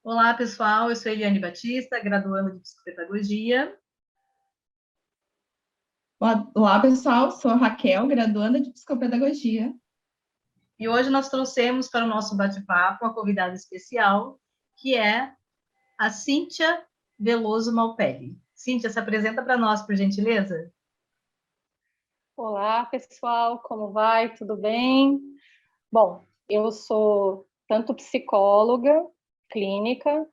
Olá, pessoal. Eu sou Eliane Batista, graduanda de Psicopedagogia. Olá, pessoal. Sou a Raquel, graduanda de Psicopedagogia. E hoje nós trouxemos para o nosso bate-papo uma convidada especial, que é a Cíntia Veloso Malpelli. Cíntia, se apresenta para nós, por gentileza. Olá, pessoal, como vai? Tudo bem? Bom, eu sou tanto psicóloga clínica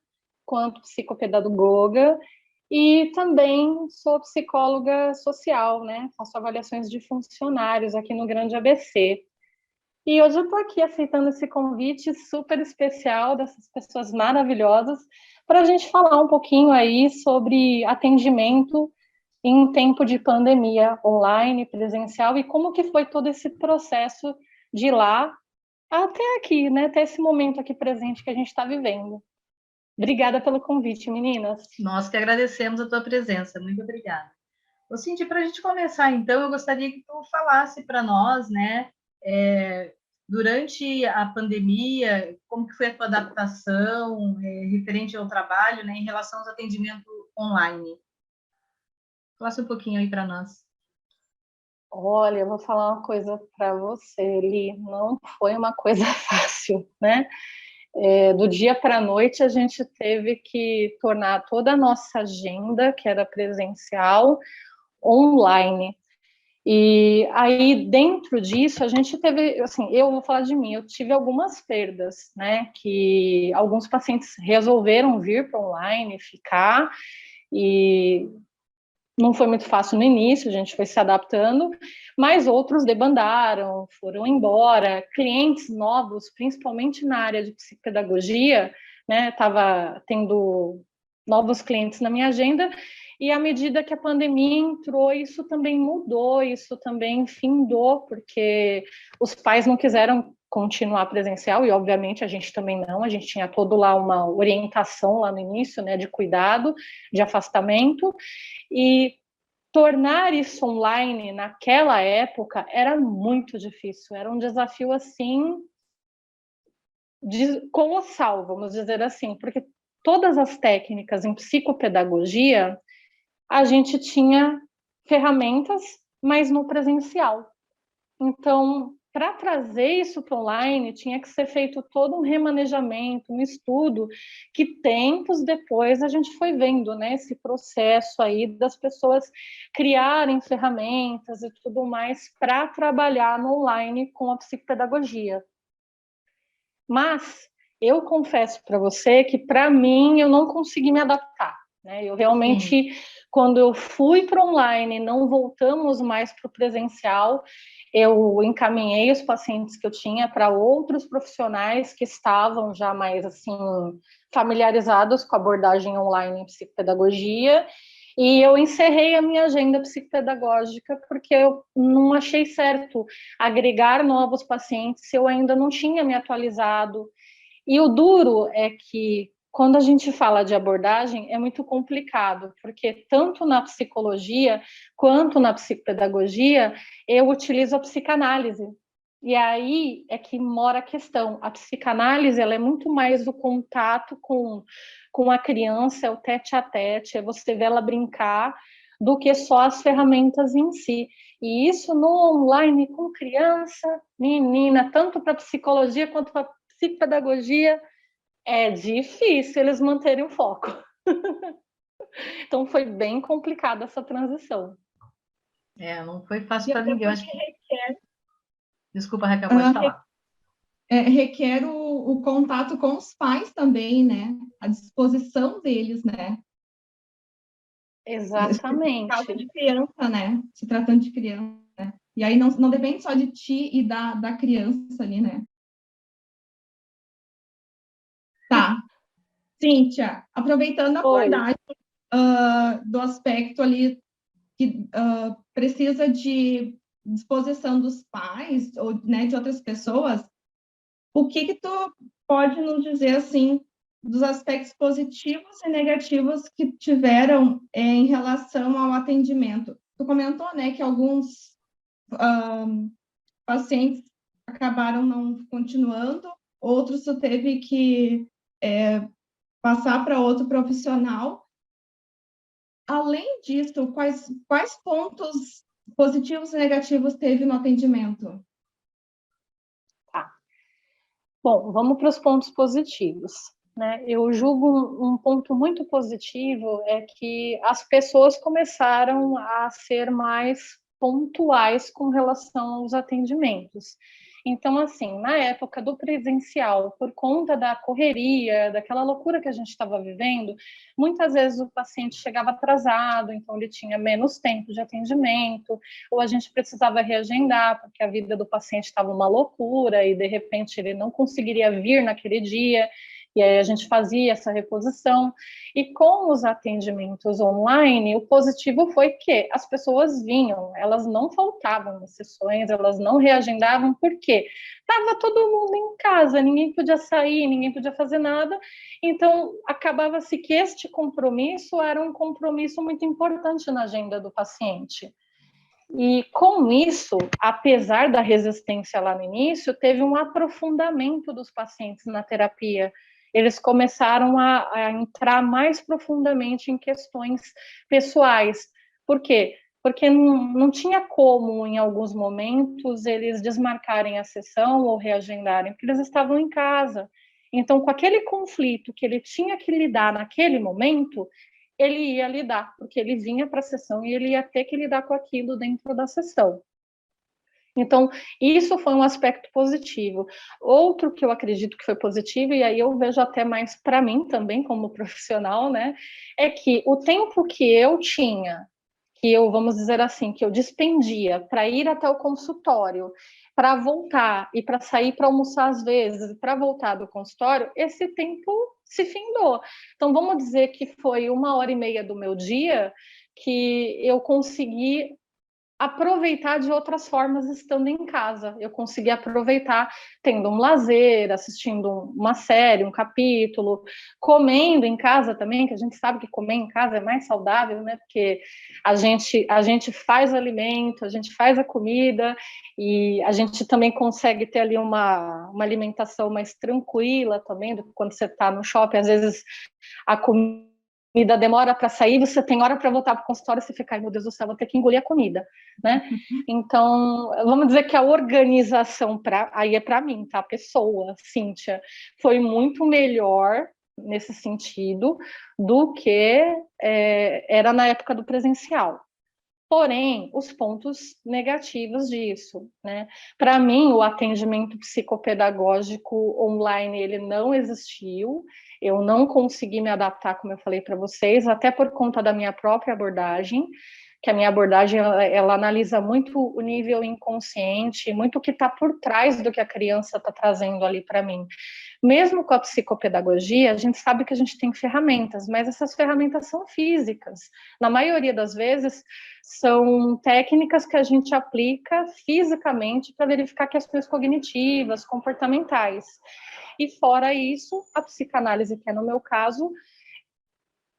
quanto psicopedagoga e também sou psicóloga social, né? Faço avaliações de funcionários aqui no Grande ABC. E hoje eu estou aqui aceitando esse convite super especial dessas pessoas maravilhosas para a gente falar um pouquinho aí sobre atendimento em tempo de pandemia, online, presencial, e como que foi todo esse processo de lá até aqui, né? Até esse momento aqui presente que a gente está vivendo. Obrigada pelo convite, meninas. Nós que agradecemos a tua presença. Muito obrigada. Ô, Cíntia, para a gente começar, então, eu gostaria que tu falasse para nós, né, durante a pandemia, como que foi a tua adaptação, referente ao trabalho, né, em relação aos atendimentos online. Falasse um pouquinho aí para nós. Olha, eu vou falar uma coisa para você, Eli. Não foi uma coisa fácil, né? Do dia para a noite, a gente teve que tornar toda a nossa agenda, que era presencial, online. E aí, dentro disso, a gente teve, assim, eu vou falar de mim, eu tive algumas perdas, né? Que alguns pacientes resolveram vir para online, ficar, e não foi muito fácil no início, a gente foi se adaptando, mas outros debandaram, foram embora. Clientes novos, principalmente na área de psicopedagogia, né? Estava tendo novos clientes na minha agenda, e à medida que a pandemia entrou, isso também mudou, isso também findou, porque os pais não quiseram continuar presencial, e obviamente a gente também não, a gente tinha todo lá uma orientação lá no início, né, de cuidado, de afastamento, e tornar isso online naquela época era muito difícil, era um desafio assim colossal, vamos dizer assim, porque todas as técnicas em psicopedagogia a gente tinha ferramentas, mas no presencial. Então, para trazer isso para online, tinha que ser feito todo um remanejamento, um estudo, que tempos depois a gente foi vendo, né, esse processo aí das pessoas criarem ferramentas e tudo mais para trabalhar no online com a psicopedagogia. Mas eu confesso para você que, para mim, eu não consegui me adaptar. Né? Eu realmente, quando eu fui para online, não voltamos mais para o presencial, eu encaminhei os pacientes que eu tinha para outros profissionais que estavam já mais assim familiarizados com a abordagem online em psicopedagogia, e eu encerrei a minha agenda psicopedagógica porque eu não achei certo agregar novos pacientes se eu ainda não tinha me atualizado. E o duro é que, quando a gente fala de abordagem, é muito complicado, porque tanto na psicologia quanto na psicopedagogia, eu utilizo a psicanálise. E aí é que mora a questão. A psicanálise, ela é muito mais o contato com a criança, é o tete a tete, é você ver ela brincar, do que só as ferramentas em si. E isso no online com criança, menina, tanto para psicologia quanto para psicopedagogia, é difícil eles manterem o foco. Então foi bem complicada essa transição. Não foi fácil E para até ninguém. Eu porque acho que... Desculpa, Raquel, pode falar. requer o contato com os pais também, né? A disposição deles, né? Por causa Exatamente. de criança, né? Se tratando de criança, né? E aí não depende só de ti e da criança ali, né? Tá. Cíntia, aproveitando a Oi. abordagem do aspecto ali que precisa de disposição dos pais ou, né, de outras pessoas, o que tu pode nos dizer, assim, dos aspectos positivos e negativos que tiveram em relação ao atendimento? Tu comentou, né, que alguns pacientes acabaram não continuando, outros tu teve que passar para outro profissional. Além disso, quais pontos positivos e negativos teve no atendimento? Tá. Bom, vamos para os pontos positivos, né? Eu julgo um ponto muito positivo é que as pessoas começaram a ser mais pontuais com relação aos atendimentos. Então, assim, na época do presencial, por conta da correria, daquela loucura que a gente estava vivendo, muitas vezes o paciente chegava atrasado, então ele tinha menos tempo de atendimento, ou a gente precisava reagendar, porque a vida do paciente estava uma loucura e, de repente, ele não conseguiria vir naquele dia. E aí a gente fazia essa reposição. E com os atendimentos online, o positivo foi que as pessoas vinham, elas não faltavam nas sessões, elas não reagendavam, porque estava todo mundo em casa, ninguém podia sair, ninguém podia fazer nada. Então, acabava-se que este compromisso era um compromisso muito importante na agenda do paciente. E com isso, apesar da resistência lá no início, teve um aprofundamento dos pacientes na terapia. Eles começaram a entrar mais profundamente em questões pessoais. Por quê? Porque não tinha como, em alguns momentos, eles desmarcarem a sessão ou reagendarem, porque eles estavam em casa. Então, com aquele conflito que ele tinha que lidar naquele momento, ele ia lidar, porque ele vinha para a sessão e ele ia ter que lidar com aquilo dentro da sessão. Então, isso foi um aspecto positivo. Outro que eu acredito que foi positivo, e aí eu vejo até mais para mim também, como profissional, né, é que o tempo que eu tinha, que eu, vamos dizer assim, que eu dispendia para ir até o consultório, para voltar e para sair para almoçar às vezes, para voltar do consultório, esse tempo se findou. Então, vamos dizer que foi 1h30 do meu dia que eu consegui aproveitar de outras formas estando em casa. Eu consegui aproveitar tendo um lazer, assistindo uma série, um capítulo, comendo em casa também, que a gente sabe que comer em casa é mais saudável, né? Porque a gente faz o alimento, a gente faz a comida e a gente também consegue ter ali uma alimentação mais tranquila também, do que quando você está no shopping, às vezes a comida demora para sair, você tem hora para voltar para o consultório, você fica, ai meu Deus do céu, vou ter que engolir a comida, né? Então, vamos dizer que a organização, aí é para mim, tá? A pessoa, Cíntia, foi muito melhor nesse sentido do que era na época do presencial. Porém, os pontos negativos disso, né? Para mim, o atendimento psicopedagógico online, ele não existiu, eu não consegui me adaptar, como eu falei para vocês, até por conta da minha própria abordagem, que a minha abordagem, ela analisa muito o nível inconsciente, muito o que está por trás do que a criança está trazendo ali para mim. Mesmo com a psicopedagogia, a gente sabe que a gente tem ferramentas, mas essas ferramentas são físicas. Na maioria das vezes, são técnicas que a gente aplica fisicamente para verificar questões cognitivas, comportamentais. E fora isso, a psicanálise, que é no meu caso,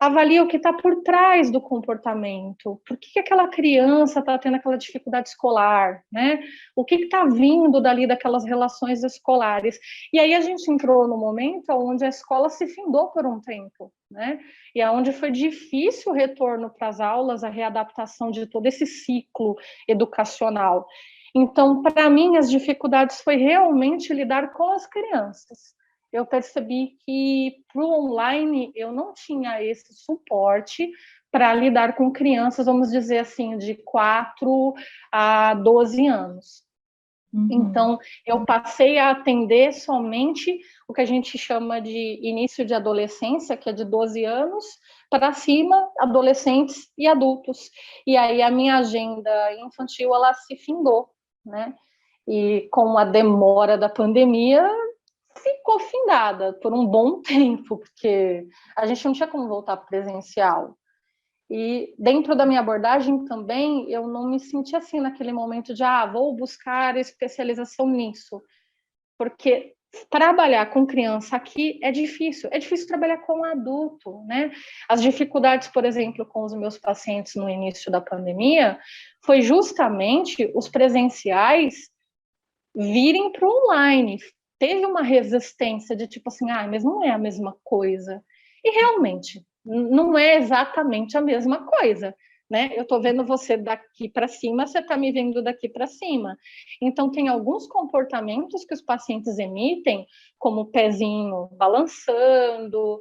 avalia o que está por trás do comportamento. Por que aquela criança está tendo aquela dificuldade escolar, né? O que está vindo dali daquelas relações escolares? E aí a gente entrou no momento onde a escola se findou por um tempo, né? E aonde foi difícil o retorno para as aulas, a readaptação de todo esse ciclo educacional. Então, para mim, as dificuldades foi realmente lidar com as crianças. Eu percebi que para o online eu não tinha esse suporte para lidar com crianças, vamos dizer assim, de 4 a 12 anos. Uhum. Então, eu passei a atender somente o que a gente chama de início de adolescência, que é de 12 anos, para cima, adolescentes e adultos. E aí a minha agenda infantil, ela se findou, né? E com a demora da pandemia, ficou findada por um bom tempo, porque a gente não tinha como voltar presencial. E dentro da minha abordagem também, eu não me senti assim naquele momento de, vou buscar especialização nisso, porque trabalhar com criança aqui é difícil trabalhar com adulto, né? As dificuldades, por exemplo, com os meus pacientes no início da pandemia, foi justamente os presenciais virem para o online. Teve uma resistência de tipo assim, mas não é a mesma coisa. E realmente, não é exatamente a mesma coisa, né? Eu estou vendo você daqui para cima, você está me vendo daqui para cima. Então, tem alguns comportamentos que os pacientes emitem, como o pezinho balançando,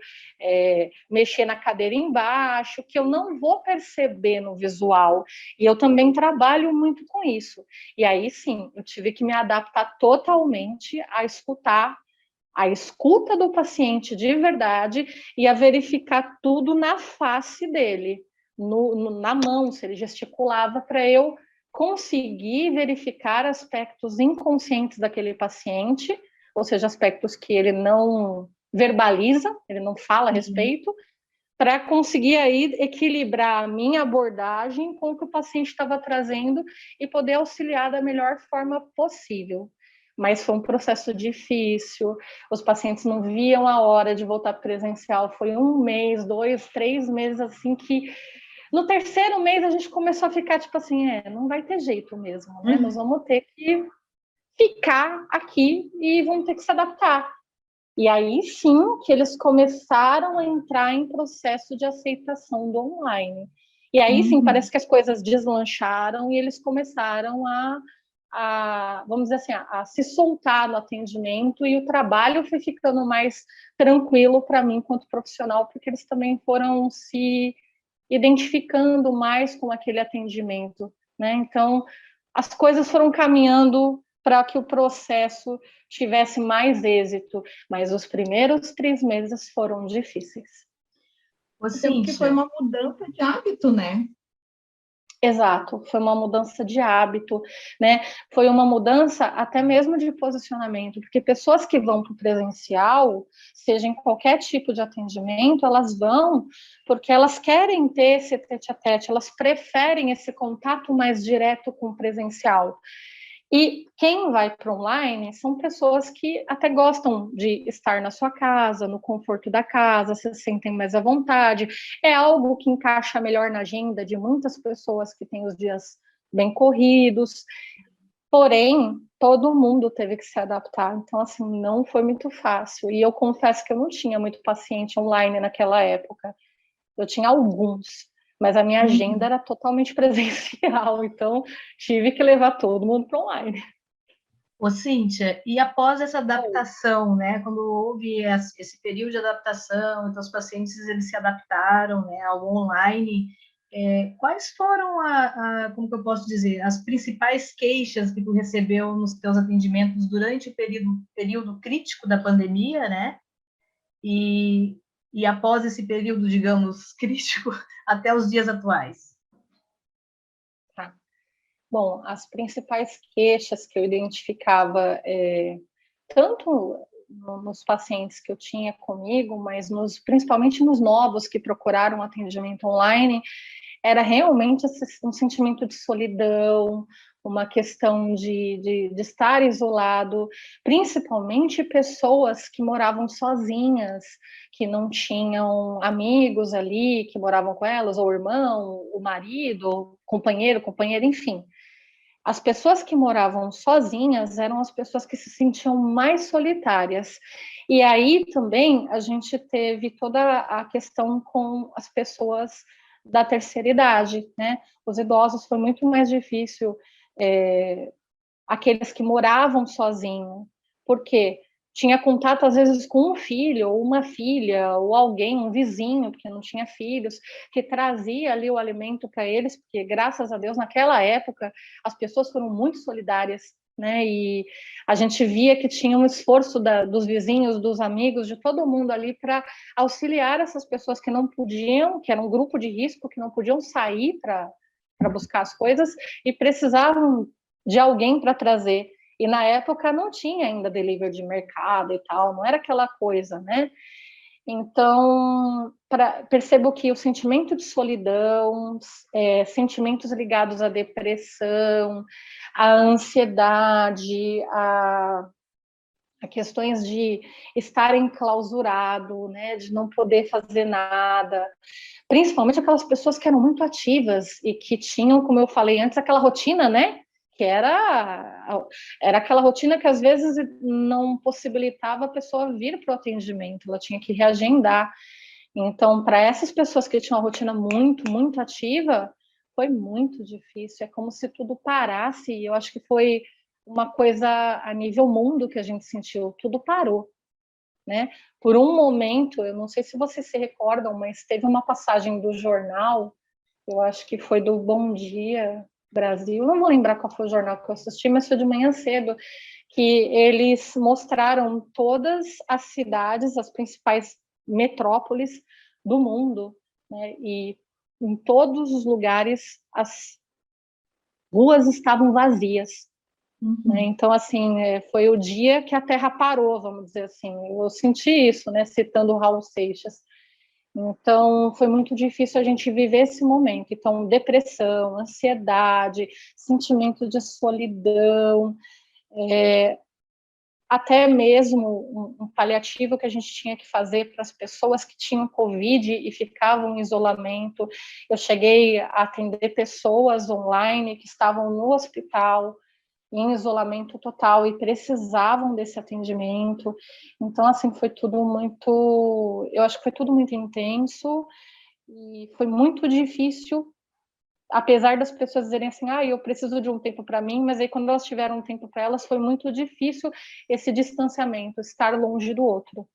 mexer na cadeira embaixo, que eu não vou perceber no visual. E eu também trabalho muito com isso. E aí, sim, eu tive que me adaptar totalmente a escutar a escuta do paciente de verdade e a verificar tudo na face dele, na mão, se ele gesticulava, para eu conseguir verificar aspectos inconscientes daquele paciente, ou seja, aspectos que ele não verbaliza, ele não fala a respeito, para conseguir aí equilibrar a minha abordagem com o que o paciente estava trazendo e poder auxiliar da melhor forma possível. Mas foi um processo difícil, os pacientes não viam a hora de voltar presencial, foi 1 mês, 2, 3 meses, assim, que no terceiro mês a gente começou a ficar tipo assim, não vai ter jeito mesmo, né? Nós vamos ter que ficar aqui e vamos ter que se adaptar. E aí sim que eles começaram a entrar em processo de aceitação do online. E aí sim, parece que as coisas deslancharam e eles começaram vamos dizer assim, a se soltar no atendimento, e o trabalho foi ficando mais tranquilo para mim enquanto profissional, porque eles também foram se identificando mais com aquele atendimento, né? Então, as coisas foram caminhando para que o processo tivesse mais êxito, mas os primeiros 3 meses foram difíceis. Até porque foi uma mudança de hábito, né? Exato, foi uma mudança de hábito, né? Foi uma mudança até mesmo de posicionamento, porque pessoas que vão para o presencial, seja em qualquer tipo de atendimento, elas vão porque elas querem ter esse tete-a-tete, elas preferem esse contato mais direto com o presencial. E quem vai para online são pessoas que até gostam de estar na sua casa, no conforto da casa, se sentem mais à vontade. É algo que encaixa melhor na agenda de muitas pessoas que têm os dias bem corridos. Porém, todo mundo teve que se adaptar. Então, assim, não foi muito fácil. E eu confesso que eu não tinha muito paciente online naquela época. Eu tinha alguns, mas a minha agenda era totalmente presencial, então tive que levar todo mundo para online. Ô, Cíntia, e após essa adaptação, né, quando houve esse período de adaptação, então os pacientes eles se adaptaram, né, ao online, quais foram como que eu posso dizer, as principais queixas que tu recebeu nos teus atendimentos durante o período crítico da pandemia, né, e após esse período, digamos, crítico, até os dias atuais? Tá. Bom, as principais queixas que eu identificava, tanto nos pacientes que eu tinha comigo, mas principalmente nos novos que procuraram atendimento online, era realmente um sentimento de solidão, uma questão de estar isolado, principalmente pessoas que moravam sozinhas, que não tinham amigos ali, que moravam com elas, ou o irmão, o marido, o companheira, enfim. As pessoas que moravam sozinhas eram as pessoas que se sentiam mais solitárias. E aí também a gente teve toda a questão com as pessoas da terceira idade, né? Os idosos foi muito mais difícil, aqueles que moravam sozinhos, porque tinha contato às vezes com um filho ou uma filha ou alguém, um vizinho, porque não tinha filhos, que trazia ali o alimento para eles, porque graças a Deus naquela época as pessoas foram muito solidárias, né? E a gente via que tinha um esforço dos vizinhos, dos amigos, de todo mundo ali para auxiliar essas pessoas que não podiam, que era um grupo de risco, que não podiam sair para buscar as coisas e precisavam de alguém para trazer. E na época não tinha ainda delivery de mercado e tal, não era aquela coisa, né? Então, percebo que o sentimento de solidão, sentimentos ligados à depressão, à ansiedade, a questões de estar enclausurado, né, de não poder fazer nada, principalmente aquelas pessoas que eram muito ativas e que tinham, como eu falei antes, aquela rotina, né, que era aquela rotina que às vezes não possibilitava a pessoa vir para o atendimento, ela tinha que reagendar. Então, para essas pessoas que tinham uma rotina muito, muito ativa, foi muito difícil. É como se tudo parasse. E eu acho que foi uma coisa a nível mundo que a gente sentiu. Tudo parou, né? Por um momento, eu não sei se vocês se recordam, mas teve uma passagem do jornal, eu acho que foi do Bom Dia Brasil, não vou lembrar qual foi o jornal que eu assisti, mas foi de manhã cedo, que eles mostraram todas as cidades, as principais metrópoles do mundo, né? E em todos os lugares as ruas estavam vazias, né? Então, assim, foi o dia que a Terra parou, vamos dizer assim. Eu senti isso, né? Citando o Raul Seixas. Então, foi muito difícil a gente viver esse momento. Então, depressão, ansiedade, sentimento de solidão, até mesmo um paliativo que a gente tinha que fazer para as pessoas que tinham Covid e ficavam em isolamento. Eu cheguei a atender pessoas online que estavam no hospital, em isolamento total e precisavam desse atendimento. Então, assim, foi tudo muito... Eu acho que foi tudo muito intenso e foi muito difícil, apesar das pessoas dizerem assim, eu preciso de um tempo para mim, mas aí quando elas tiveram um tempo para elas, foi muito difícil esse distanciamento, estar longe do outro.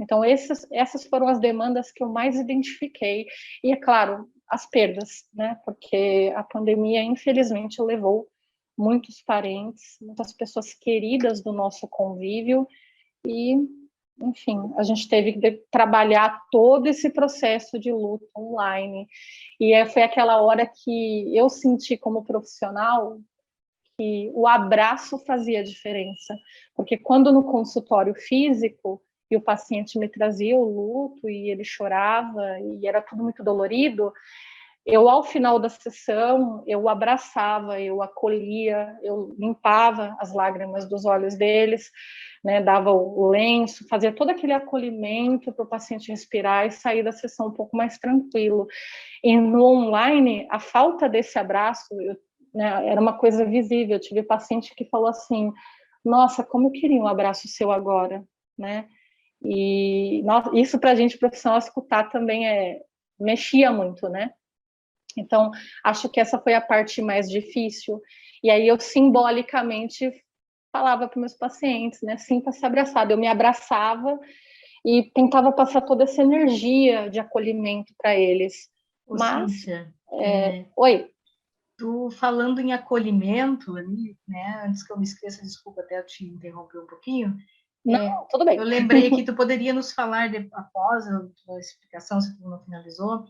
Então, essas foram as demandas que eu mais identifiquei. E, é claro, as perdas, né? Porque a pandemia, infelizmente, levou muitos parentes, muitas pessoas queridas do nosso convívio e, enfim, a gente teve que trabalhar todo esse processo de luto online. E foi aquela hora que eu senti como profissional que o abraço fazia diferença, porque quando no consultório físico e o paciente me trazia o luto e ele chorava e era tudo muito dolorido, eu, ao final da sessão, eu o abraçava, eu acolhia, eu limpava as lágrimas dos olhos deles, né, dava o lenço, fazia todo aquele acolhimento para o paciente respirar e sair da sessão um pouco mais tranquilo. E no online, a falta desse abraço, né, era uma coisa visível. Eu tive paciente que falou assim, nossa, como eu queria um abraço seu agora, né? E nossa, isso para a gente profissional escutar também mexia muito, né? Então, acho que essa foi a parte mais difícil. E aí eu simbolicamente falava para meus pacientes, né? Sinta-se abraçado. Eu me abraçava e tentava passar toda essa energia de acolhimento para eles. Ô, Mas, Cíntia, oi. tu falando em acolhimento ali, né? Antes que eu me esqueça, desculpa até eu te interromper um pouquinho. Não, tudo bem. Eu lembrei que tu poderia nos falar, após a tua explicação, se tu não finalizou,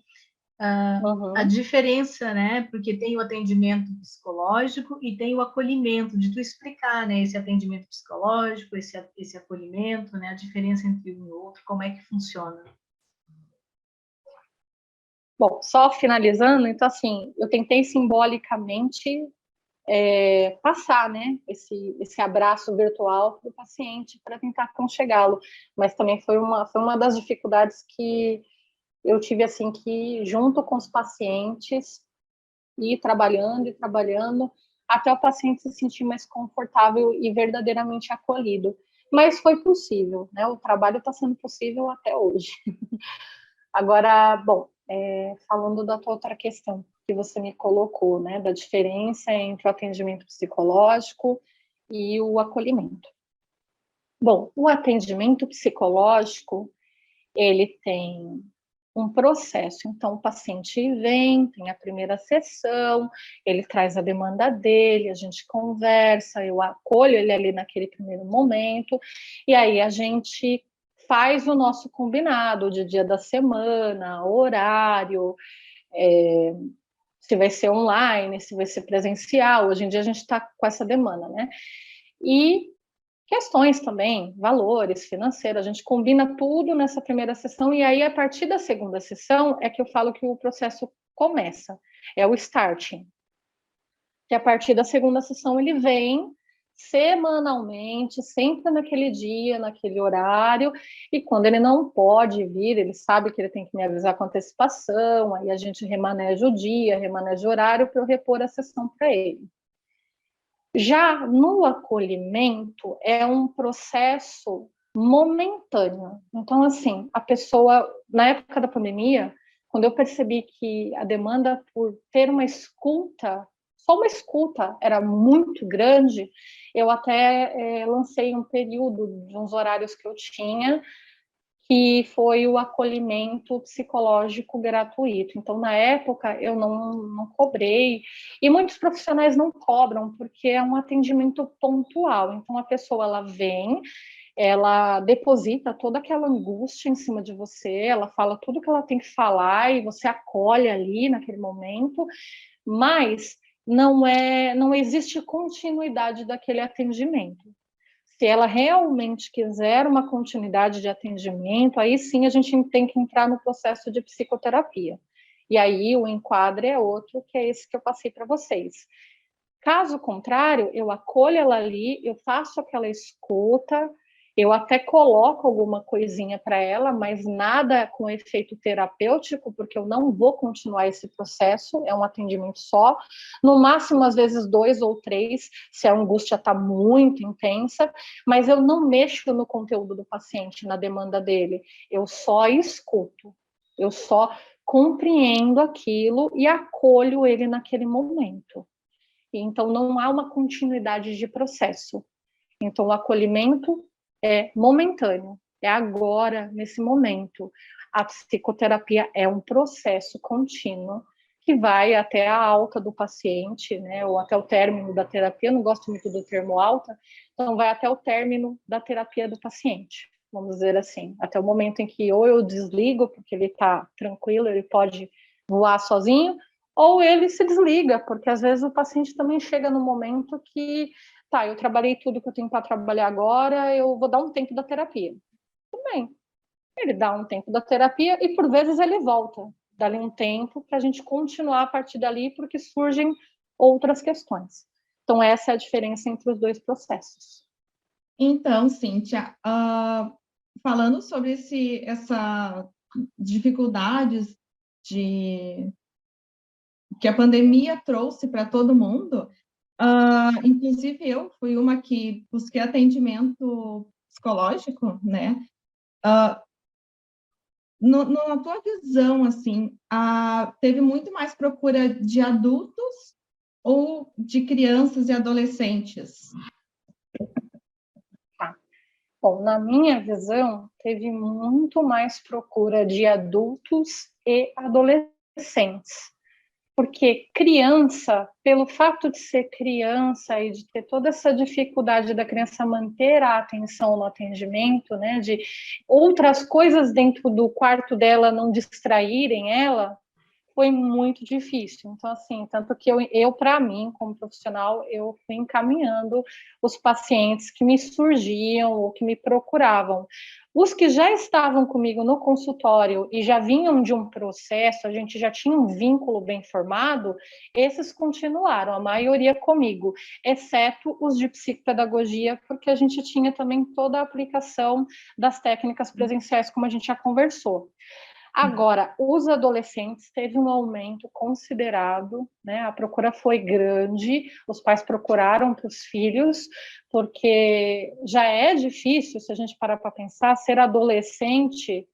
a diferença, né? Porque tem o atendimento psicológico e tem o acolhimento, de tu explicar, né? Esse atendimento psicológico, esse acolhimento, né? A diferença entre um e outro, como é que funciona? Bom, só finalizando, então assim, eu tentei simbolicamente passar, né, esse abraço virtual para o paciente para tentar aconchegá-lo, mas também foi uma das dificuldades que eu tive, assim, que junto com os pacientes ir trabalhando e trabalhando até o paciente se sentir mais confortável e verdadeiramente acolhido. Mas foi possível, né? O trabalho está sendo possível até hoje. Agora, bom, falando da tua outra questão que você me colocou, né, da diferença entre o atendimento psicológico e o acolhimento. Bom, o atendimento psicológico, ele tem um processo. Então, o paciente vem, tem a primeira sessão, ele traz a demanda dele, a gente conversa, eu acolho ele ali naquele primeiro momento, e aí a gente faz o nosso combinado de dia da semana, horário, se vai ser online, se vai ser presencial. Hoje em dia a gente está com essa demanda, né? E questões também, valores financeiros, a gente combina tudo nessa primeira sessão e aí a partir da segunda sessão é que eu falo que o processo começa, é o starting. Que a partir da segunda sessão ele vem semanalmente, sempre naquele dia, naquele horário, e quando ele não pode vir, ele sabe que ele tem que me avisar com antecipação, aí a gente remaneja o dia, remaneja o horário para eu repor a sessão para ele. Já no acolhimento, é um processo momentâneo. Então, assim, a pessoa, na época da pandemia, quando eu percebi que a demanda por ter uma escuta, só uma escuta, era muito grande, eu até lancei um período de uns horários que eu tinha, que foi o acolhimento psicológico gratuito. Então, na época, eu não cobrei, e muitos profissionais não cobram, porque é um atendimento pontual. Então, a pessoa, ela vem, ela deposita toda aquela angústia em cima de você, ela fala tudo que ela tem que falar, e você acolhe ali naquele momento, mas não existe continuidade daquele atendimento. Se ela realmente quiser uma continuidade de atendimento, aí sim a gente tem que entrar no processo de psicoterapia. E aí o enquadre é outro, que é esse que eu passei para vocês. Caso contrário, eu acolho ela ali, eu faço aquela escuta, eu até coloco alguma coisinha para ela, mas nada com efeito terapêutico, porque eu não vou continuar esse processo, é um atendimento só. No máximo, às vezes, 2 ou 3, se a angústia está muito intensa, mas eu não mexo no conteúdo do paciente, na demanda dele. Eu só escuto, eu só compreendo aquilo e acolho ele naquele momento. Então, não há uma continuidade de processo. Então, o acolhimento é momentâneo, é agora, nesse momento. A psicoterapia é um processo contínuo que vai até a alta do paciente, né, ou até o término da terapia. Eu não gosto muito do termo alta, então vai até o término da terapia do paciente, vamos dizer assim, até o momento em que ou eu desligo, porque ele está tranquilo, ele pode voar sozinho, ou ele se desliga, porque às vezes o paciente também chega no momento que, tá, eu trabalhei tudo que eu tenho para trabalhar agora, eu vou dar um tempo da terapia. Tudo bem. Ele dá um tempo da terapia e por vezes ele volta, dali um tempo, para a gente continuar a partir dali, porque surgem outras questões. Então, essa é a diferença entre os dois processos. Então, Cíntia, falando sobre essa dificuldades que a pandemia trouxe para todo mundo, inclusive eu fui uma que busquei atendimento psicológico, né? Na tua visão, assim, teve muito mais procura de adultos ou de crianças e adolescentes? Bom, na minha visão, teve muito mais procura de adultos e adolescentes. Porque criança, pelo fato de ser criança e de ter toda essa dificuldade da criança manter a atenção no atendimento, né, de outras coisas dentro do quarto dela não distraírem ela, foi muito difícil. Então, assim, tanto que eu para mim, como profissional, eu fui encaminhando os pacientes que me surgiam ou que me procuravam. Os que já estavam comigo no consultório e já vinham de um processo, a gente já tinha um vínculo bem formado, esses continuaram, a maioria comigo, exceto os de psicopedagogia, porque a gente tinha também toda a aplicação das técnicas presenciais, como a gente já conversou. Agora, os adolescentes teve um aumento considerado, né? A procura foi grande, os pais procuraram para os filhos, porque já é difícil, se a gente parar para pensar, ser adolescente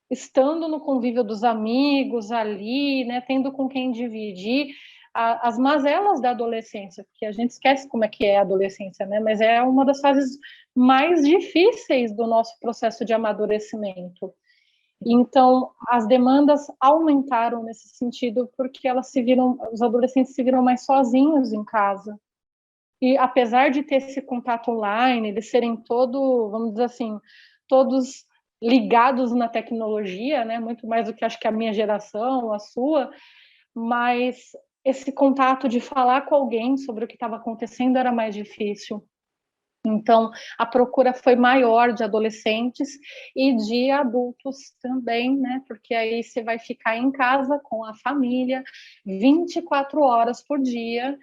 estando no convívio dos amigos ali, né? Tendo com quem dividir as mazelas da adolescência, porque a gente esquece como é que é a adolescência, né? Mas é uma das fases mais difíceis do nosso processo de amadurecimento. Então, as demandas aumentaram nesse sentido porque os adolescentes se viram mais sozinhos em casa. E apesar de ter esse contato online, eles serem vamos dizer assim, todos ligados na tecnologia, né, muito mais do que acho que a minha geração, a sua, mas esse contato de falar com alguém sobre o que estava acontecendo era mais difícil. Então, a procura foi maior de adolescentes e de adultos também, né? Porque aí você vai ficar em casa com a família 24 horas por dia,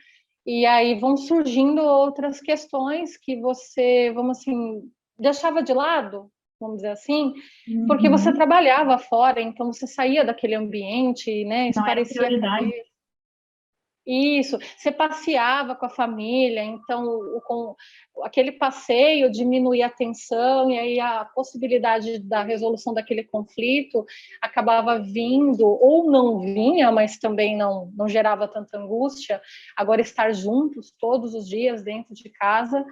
e aí vão surgindo outras questões que você, vamos assim, deixava de lado, vamos dizer assim, porque você trabalhava fora, então você saía daquele ambiente, né? Não era Esparecia a prioridade. cabeça. Isso, você passeava com a família, então com aquele passeio diminuía a tensão e aí a possibilidade da resolução daquele conflito acabava vindo, ou não vinha, mas também não gerava tanta angústia. Agora, estar juntos todos os dias dentro de casa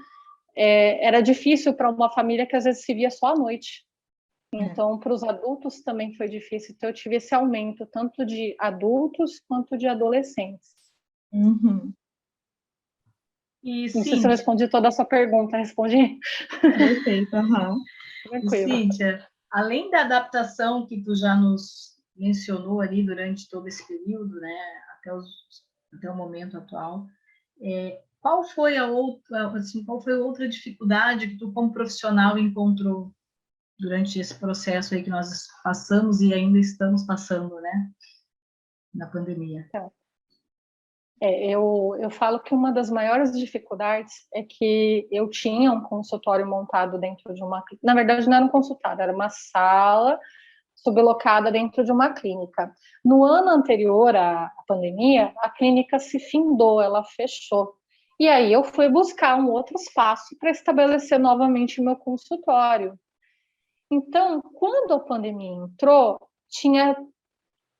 era difícil para uma família que às vezes se via só à noite. Então, para os adultos também foi difícil. Então, eu tive esse aumento tanto de adultos quanto de adolescentes. Uhum. E, Não sei se eu Cíntia, respondi toda a sua pergunta, respondi? Perfeito, aham. e, Tranquilo. Cíntia, além da adaptação que tu já nos mencionou ali durante todo esse período, né, até o momento atual, qual foi a outra, assim, qual foi a outra dificuldade que tu, como profissional, encontrou durante esse processo aí que nós passamos e ainda estamos passando, né, na pandemia? Eu falo que uma das maiores dificuldades é que eu tinha um consultório montado dentro de uma... Na verdade, não era um consultório, era uma sala sublocada dentro de uma clínica. No ano anterior à pandemia, a clínica se findou, ela fechou. E aí eu fui buscar um outro espaço para estabelecer novamente o meu consultório. Então, quando a pandemia entrou,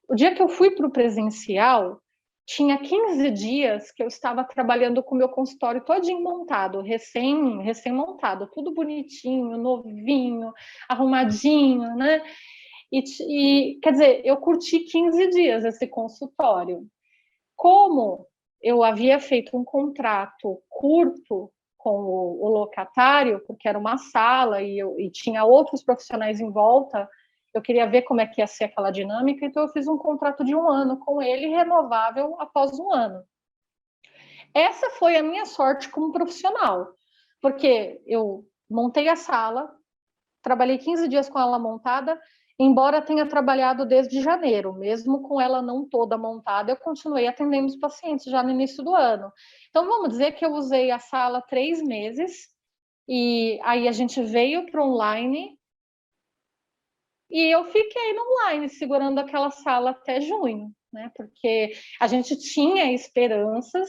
o dia que eu fui para o presencial, tinha 15 dias que eu estava trabalhando com o meu consultório todinho montado, recém-montado, tudo bonitinho, novinho, arrumadinho, né? Quer dizer, eu curti 15 dias esse consultório. Como eu havia feito um contrato curto com o locatário, porque era uma sala e tinha outros profissionais em volta, eu queria ver como é que ia ser aquela dinâmica, então eu fiz um contrato de 1 ano com ele, renovável após 1 ano. Essa foi a minha sorte como profissional, porque eu montei a sala, trabalhei 15 dias com ela montada, embora tenha trabalhado desde janeiro, mesmo com ela não toda montada, eu continuei atendendo os pacientes já no início do ano. Então, vamos dizer que eu usei a sala 3 meses, e aí a gente veio para online, e eu fiquei no online, segurando aquela sala até junho, né? Porque a gente tinha esperanças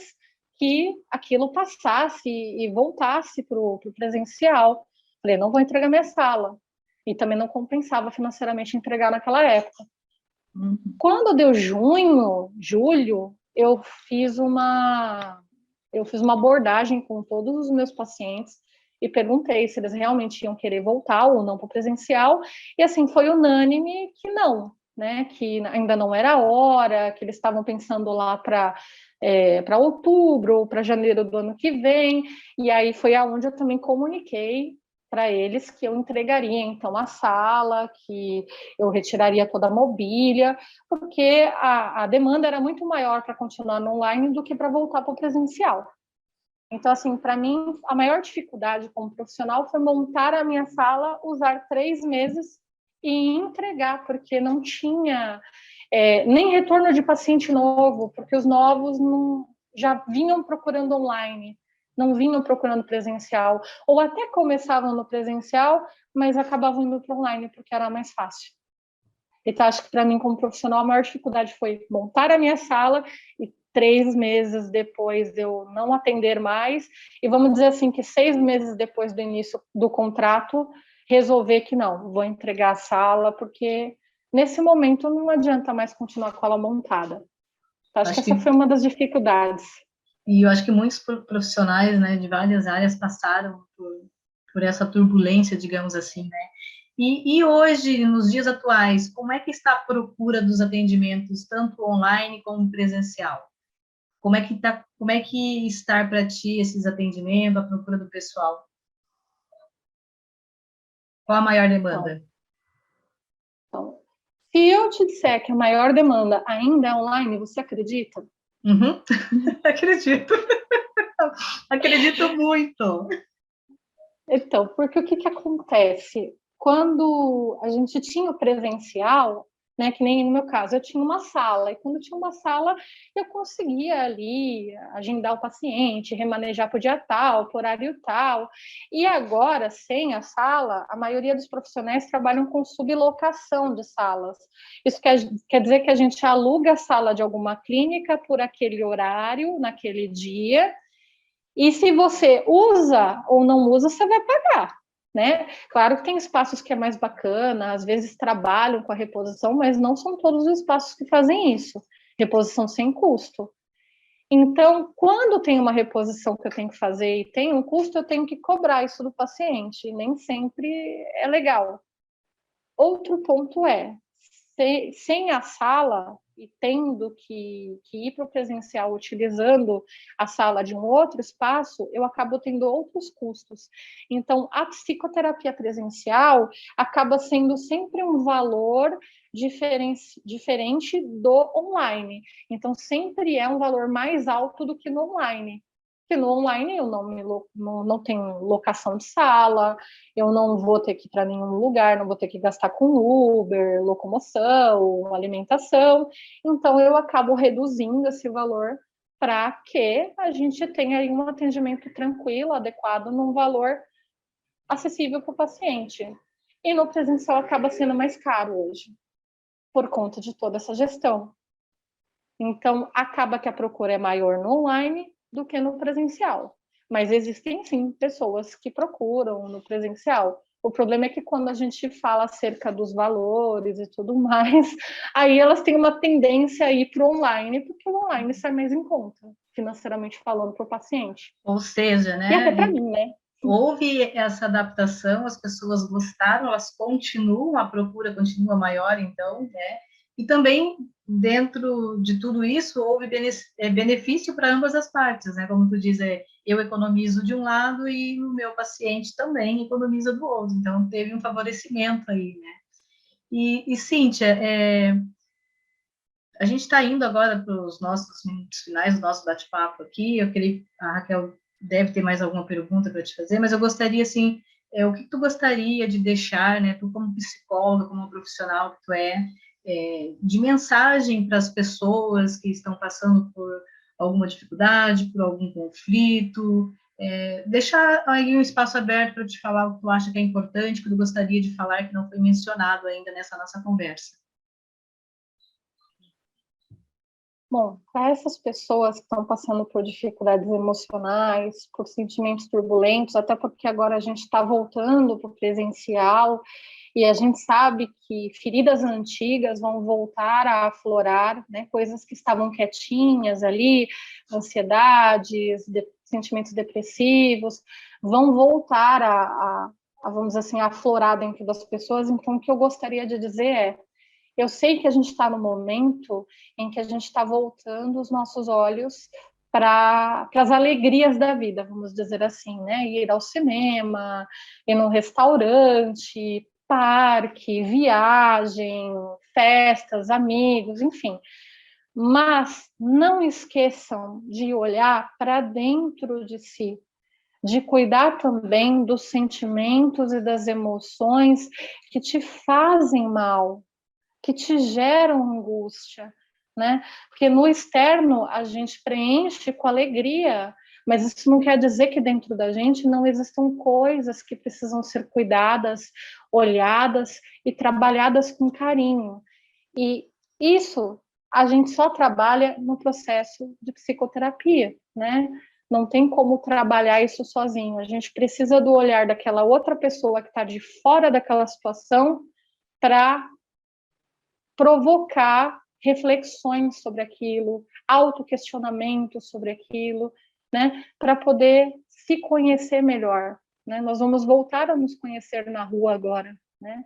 que aquilo passasse e voltasse para o presencial. Falei, não vou entregar minha sala. E também não compensava financeiramente entregar naquela época. Uhum. Quando deu junho, julho, eu fiz uma abordagem com todos os meus pacientes e perguntei se eles realmente iam querer voltar ou não para o presencial, e assim, foi unânime que não, né, que ainda não era a hora, que eles estavam pensando lá para outubro ou para janeiro do ano que vem, e aí foi aonde eu também comuniquei para eles que eu entregaria então a sala, que eu retiraria toda a mobília, porque a demanda era muito maior para continuar no online do que para voltar para o presencial. Então, assim, para mim, a maior dificuldade como profissional foi montar a minha sala, usar 3 meses e entregar, porque não tinha nem retorno de paciente novo, porque os novos já vinham procurando online, não vinham procurando presencial, ou até começavam no presencial, mas acabavam indo para online, porque era mais fácil. Então, acho que para mim, como profissional, a maior dificuldade foi montar a minha sala e 3 meses depois eu não atender mais. E vamos dizer assim, que 6 meses depois do início do contrato, resolver que não, vou entregar a sala, porque nesse momento não adianta mais continuar com ela montada. Então, acho que essa foi uma das dificuldades. E eu acho que muitos profissionais, né, de várias áreas passaram por essa turbulência, digamos assim, né? E hoje, nos dias atuais, como é que está a procura dos atendimentos, tanto online como presencial? Como é que está para ti esses atendimentos, a procura do pessoal? Qual a maior demanda? Então, se eu te disser que a maior demanda ainda é online, você acredita? Uhum. Acredito. Acredito muito. Então, porque o que acontece? Quando a gente tinha o presencial, né? Que nem no meu caso, eu tinha uma sala, e quando eu tinha uma sala, eu conseguia ali agendar o paciente, remanejar para o dia tal, para o horário tal. E agora, sem a sala, a maioria dos profissionais trabalham com sublocação de salas. Isso quer dizer que a gente aluga a sala de alguma clínica por aquele horário, naquele dia, e se você usa ou não usa, você vai pagar, né? Claro que tem espaços que é mais bacana, às vezes trabalham com a reposição, mas não são todos os espaços que fazem isso. Reposição sem custo. Então, quando tem uma reposição que eu tenho que fazer e tem um custo, eu tenho que cobrar isso do paciente. Nem sempre é legal. Outro ponto é, sem a sala e tendo que ir para o presencial utilizando a sala de um outro espaço, eu acabo tendo outros custos. Então, a psicoterapia presencial acaba sendo sempre um valor diferente do online. Então, sempre é um valor mais alto do que no online. Porque no online eu não tenho locação de sala, eu não vou ter que ir para nenhum lugar, não vou ter que gastar com Uber, locomoção, alimentação. Então, eu acabo reduzindo esse valor para que a gente tenha aí um atendimento tranquilo, adequado, num valor acessível para o paciente. E no presencial acaba sendo mais caro hoje, por conta de toda essa gestão. Então, acaba que a procura é maior no online do que no presencial. Mas existem, sim, pessoas que procuram no presencial. O problema é que quando a gente fala acerca dos valores e tudo mais, aí elas têm uma tendência a ir para o online, porque o online sai mais em conta, financeiramente falando, para o paciente. Ou seja, E até né, para mim, né? houve essa adaptação, as pessoas gostaram, elas continuam, a procura continua maior, então, né? E também, dentro de tudo isso, houve benefício para ambas as partes, né? Como tu diz, eu economizo de um lado e o meu paciente também economiza do outro. Então, teve um favorecimento aí, né? E Cíntia, a gente está indo agora para os nossos minutos finais do nosso bate-papo aqui. Eu queria, a Raquel deve ter mais alguma pergunta para te fazer, mas eu gostaria, assim, o que tu gostaria de deixar, né, tu como psicóloga, como profissional que tu de mensagem para as pessoas que estão passando por alguma dificuldade, por algum conflito, deixar aí um espaço aberto para te falar o que tu acha que é importante, que tu gostaria de falar que não foi mencionado ainda nessa nossa conversa. Bom, para essas pessoas que estão passando por dificuldades emocionais, por sentimentos turbulentos, até porque agora a gente está voltando para o presencial e a gente sabe que feridas antigas vão voltar a aflorar, né? Coisas que estavam quietinhas ali, ansiedades, sentimentos depressivos, vão voltar vamos dizer assim, a aflorar dentro das pessoas. Então, o que eu gostaria de dizer é: eu sei que a gente está no momento em que a gente está voltando os nossos olhos para as alegrias da vida, vamos dizer assim, né? Ir ao cinema, ir num restaurante, parque, viagem, festas, amigos, enfim. Mas não esqueçam de olhar para dentro de si, de cuidar também dos sentimentos e das emoções que te fazem mal, que te geram angústia, né? Porque no externo a gente preenche com alegria, mas isso não quer dizer que dentro da gente não existam coisas que precisam ser cuidadas, olhadas e trabalhadas com carinho. E isso a gente só trabalha no processo de psicoterapia, né? Não tem como trabalhar isso sozinho. A gente precisa do olhar daquela outra pessoa que está de fora daquela situação para provocar reflexões sobre aquilo, autoquestionamento sobre aquilo, né, para poder se conhecer melhor, né? Nós vamos voltar a nos conhecer na rua agora, né?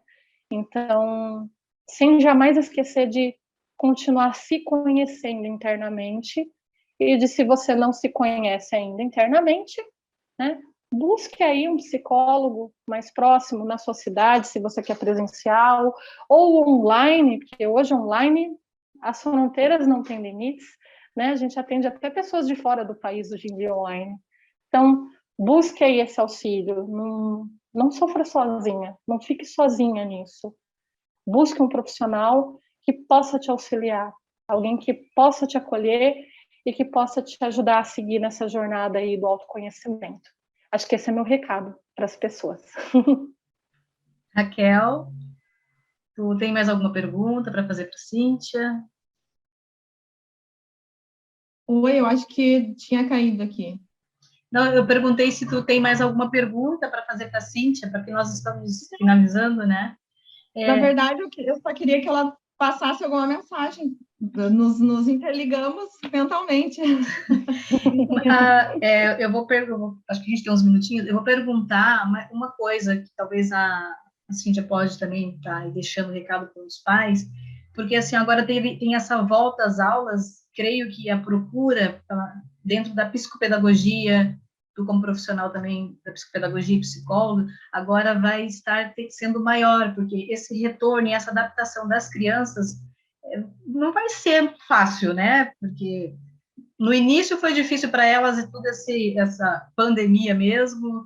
Então, sem jamais esquecer de continuar se conhecendo internamente e de, se você não se conhece ainda internamente, né, busque aí um psicólogo mais próximo na sua cidade, se você quer presencial, ou online, porque hoje online as fronteiras não têm limites, né? A gente atende até pessoas de fora do país hoje em dia online. Então, busque aí esse auxílio, não sofra sozinha, não fique sozinha nisso. Busque um profissional que possa te auxiliar, alguém que possa te acolher e que possa te ajudar a seguir nessa jornada aí do autoconhecimento. Acho que esse é meu recado para as pessoas. Raquel, tu tem mais alguma pergunta para fazer para a Cíntia? Oi, eu acho que tinha caído aqui. Não, eu perguntei se tu tem mais alguma pergunta para fazer para a Cíntia, porque nós estamos finalizando, né? Na verdade, eu só queria que ela passasse alguma mensagem. Nos interligamos mentalmente. Eu vou perguntar, acho que a gente tem uns minutinhos, eu vou perguntar uma coisa que talvez a Cíntia pode também estar deixando recado para os pais, porque assim, agora tem essa volta às aulas, creio que a procura dentro da psicopedagogia, tu como profissional também da psicopedagogia e psicólogo, agora vai estar sendo maior, porque esse retorno e essa adaptação das crianças não vai ser fácil, né? Porque no início foi difícil para elas e toda essa pandemia mesmo,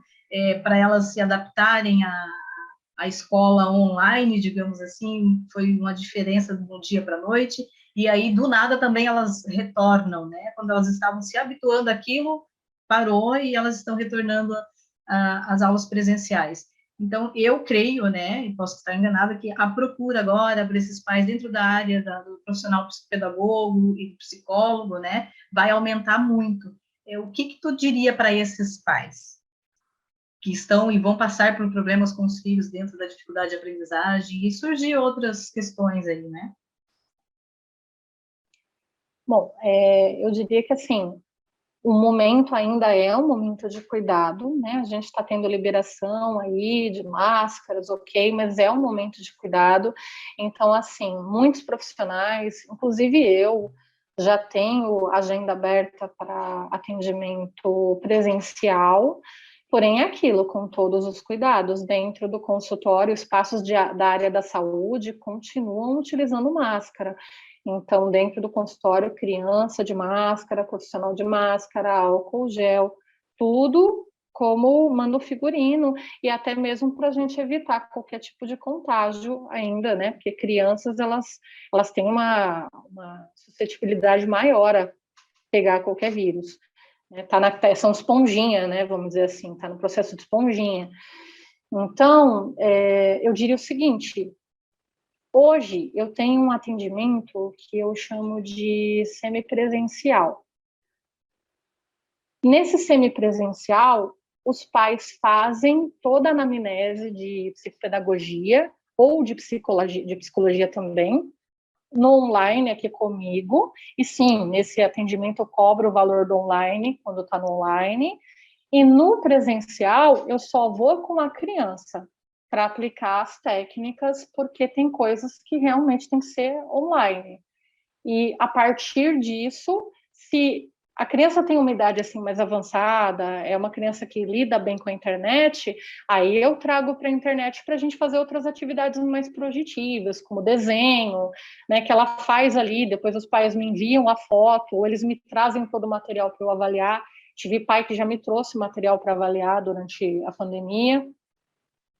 para elas se adaptarem à escola online, digamos assim, foi uma diferença de um dia para a noite, e aí do nada também elas retornam, né? Quando elas estavam se habituando àquilo, parou e elas estão retornando às aulas presenciais. Então, eu creio, né, e posso estar enganada, que a procura agora por esses pais dentro da área do profissional psicopedagogo e psicólogo, né, vai aumentar muito. O que tu diria para esses pais que estão e vão passar por problemas com os filhos dentro da dificuldade de aprendizagem e surgir outras questões aí, né? Bom, eu diria que assim, o momento ainda é um momento de cuidado, né? A gente está tendo liberação aí de máscaras, ok, mas é um momento de cuidado. Então, assim, muitos profissionais, inclusive eu, já tenho agenda aberta para atendimento presencial, porém é aquilo, com todos os cuidados. Dentro do consultório, espaços da área da saúde continuam utilizando máscara. Então, dentro do consultório, criança de máscara, profissional de máscara, álcool gel, tudo como manda o figurino, e até mesmo para a gente evitar qualquer tipo de contágio ainda, né? Porque crianças, elas têm uma suscetibilidade maior a pegar qualquer vírus. Né? São esponjinha, né? Vamos dizer assim, tá no processo de esponjinha. Então, eu diria o seguinte: hoje eu tenho um atendimento que eu chamo de semipresencial. Nesse semipresencial, os pais fazem toda a anamnese de psicopedagogia ou de psicologia também, no online aqui comigo. E sim, nesse atendimento eu cobro o valor do online, quando está no online. E no presencial, eu só vou com a criança para aplicar as técnicas, porque tem coisas que realmente tem que ser online. E a partir disso, se a criança tem uma idade assim mais avançada, é uma criança que lida bem com a internet, aí eu trago para a internet para a gente fazer outras atividades mais produtivas, como desenho, né, que ela faz ali, depois os pais me enviam a foto, ou eles me trazem todo o material para eu avaliar. Tive pai que já me trouxe material para avaliar durante a pandemia,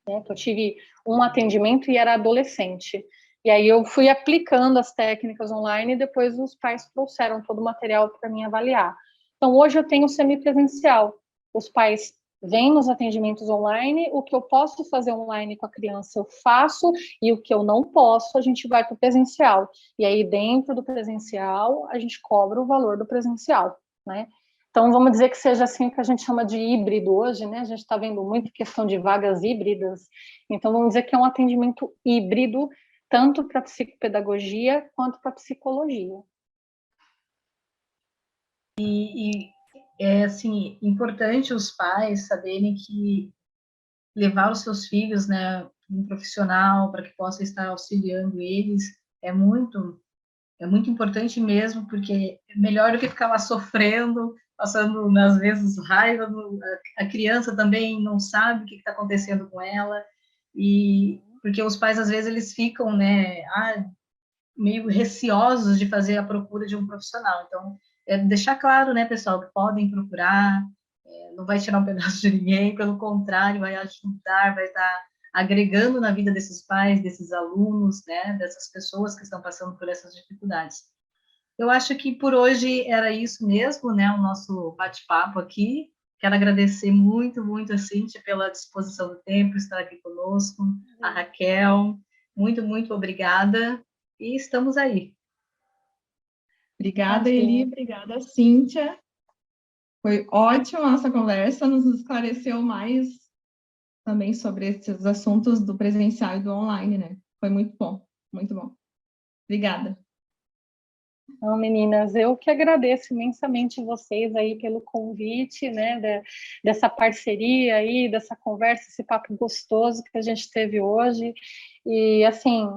né, que eu tive um atendimento e era adolescente. E aí eu fui aplicando as técnicas online e depois os pais trouxeram todo o material para mim avaliar. Então, hoje eu tenho semipresencial. Os pais vêm nos atendimentos online, o que eu posso fazer online com a criança eu faço, e o que eu não posso, a gente vai para o presencial. E aí, dentro do presencial, a gente cobra o valor do presencial, né? Então, vamos dizer que seja assim o que a gente chama de híbrido hoje, né? A gente está vendo muito questão de vagas híbridas. Então, vamos dizer que é um atendimento híbrido, tanto para psicopedagogia quanto para psicologia. E é, assim, importante os pais saberem que levar os seus filhos, né, um profissional para que possa estar auxiliando eles é muito importante mesmo, porque é melhor do que ficar lá sofrendo, passando, às vezes, raiva. A criança também não sabe o que está acontecendo com ela, e porque os pais, às vezes, eles ficam, né, meio receosos de fazer a procura de um profissional. Então, deixar claro, né, pessoal, que podem procurar, não vai tirar um pedaço de ninguém, pelo contrário, vai ajudar, vai dar agregando na vida desses pais, desses alunos, né, dessas pessoas que estão passando por essas dificuldades. Eu acho que por hoje era isso mesmo, né, o nosso bate-papo aqui. Quero agradecer muito, muito a Cíntia pela disposição do tempo, estar aqui conosco, a Raquel, muito, muito obrigada, e estamos aí. Obrigada, Eli, obrigada, Cíntia. Foi ótima a nossa conversa, nos esclareceu mais também sobre esses assuntos do presencial e do online, né? Foi muito bom, muito bom. Obrigada. Então, meninas, eu que agradeço imensamente vocês aí pelo convite, né, dessa parceria aí, dessa conversa, esse papo gostoso que a gente teve hoje, e assim,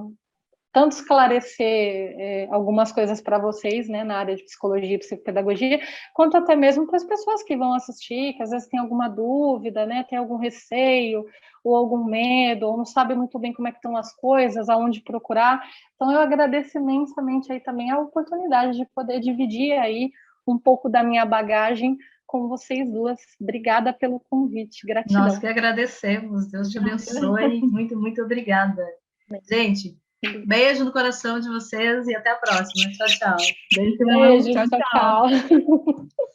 tanto esclarecer algumas coisas para vocês, né, na área de psicologia e psicopedagogia, quanto até mesmo para as pessoas que vão assistir, que às vezes tem alguma dúvida, né, tem algum receio, ou algum medo, ou não sabe muito bem como é que estão as coisas, aonde procurar. Então, eu agradeço imensamente aí também a oportunidade de poder dividir aí um pouco da minha bagagem com vocês duas. Obrigada pelo convite, gratidão. Nós que agradecemos, Deus te abençoe, muito, muito obrigada. Gente, beijo no coração de vocês e até a próxima. Tchau, tchau. Beijo, Beijo, tchau, tchau.